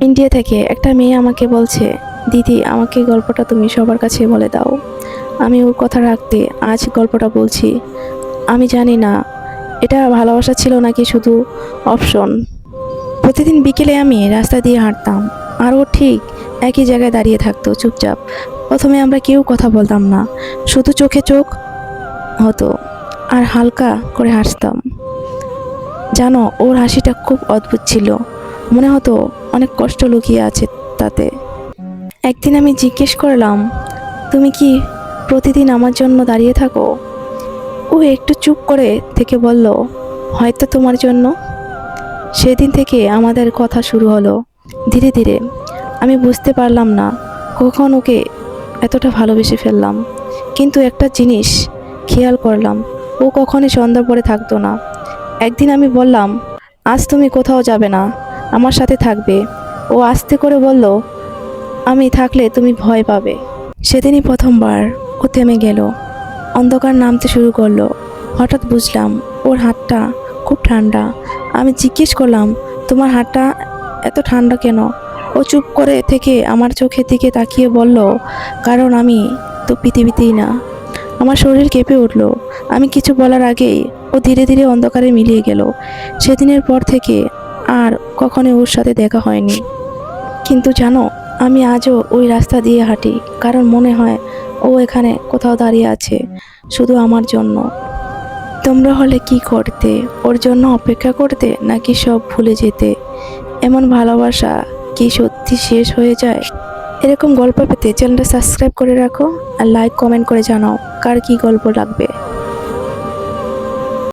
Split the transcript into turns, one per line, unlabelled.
India থেকে একটা মেয়ে আমাকে বলছে, দিদি আমাকে গল্পটা তুমি সবার কাছে বলে দাও। আমি ওর কথা রাখতে আজ গল্পটা বলছি। আমি জানি না এটা ভালোবাসা ছিল নাকি শুধু অপশন। প্রতিদিন বিকেলে আমি রাস্তা দিয়ে হাঁটতাম, আর ও ঠিক একই জায়গায় দাঁড়িয়ে থাকতো চুপচাপ। প্রথমে আমরা কেউ কথা বলতাম না, শুধু চোখে চোখ হতো আর হালকা করে হাসতাম। জানো, ওর হাসিটা খুব অদ্ভুত ছিল, মনে হতো অনেক কষ্ট লুকিয়ে আছে তাতে। একদিন আমি জিজ্ঞেস করলাম, তুমি কি প্রতিদিন আমার জন্য দাঁড়িয়ে থাকো? ও একটু চুপ করে থেকে বলল, হয়তো তোমার জন্য। সেদিন থেকে আমাদের কথা শুরু হলো ধীরে ধীরে। আমি বুঝতে পারলাম না কখন ওকে এতটা ভালোবেসে ফেললাম, কিন্তু একটা জিনিস খেয়াল করলাম, ও কখনই সন্ধ্যা পরে থাকতো না। একদিন আমি বললাম, আজ তুমি কোথাও যাবে না, আমার সাথে থাকবে। ও আস্তে করে বলল, আমি থাকলে তুমি ভয় পাবে। সেদিনই প্রথমবার ও থেমে গেল, অন্ধকার নামতে শুরু করলো। হঠাৎ বুঝলাম ওর হাতটা খুব ঠান্ডা। আমি জিজ্ঞেস করলাম, তোমার হাতটা এত ঠান্ডা কেন? ও চুপ করে থেকে আমার চোখের দিকে তাকিয়ে বলল, কারণ আমি তো পৃথিবীতেই না। আমার শরীর কেঁপে উঠল। আমি কিছু বলার আগেই ও ধীরে ধীরে অন্ধকারে মিলিয়ে গেল। সেদিনের পর থেকে আর কখনোই ওর সাথে দেখা হয়নি। কিন্তু জানো, আমি আজও ওই রাস্তা দিয়ে হাঁটি, কারণ মনে হয় ও এখানে কোথাও দাঁড়িয়ে আছে, শুধু আমার জন্য। তোমরা হলে কি করতে? ওর জন্য অপেক্ষা করতে নাকি সব ভুলে যেতে? এমন ভালোবাসা কি সত্যি শেষ হয়ে যায়? এরকম গল্প পেতে চ্যানেলটা সাবস্ক্রাইব করে রাখো, আর লাইক কমেন্ট করে জানাও কার কি গল্প লাগবে।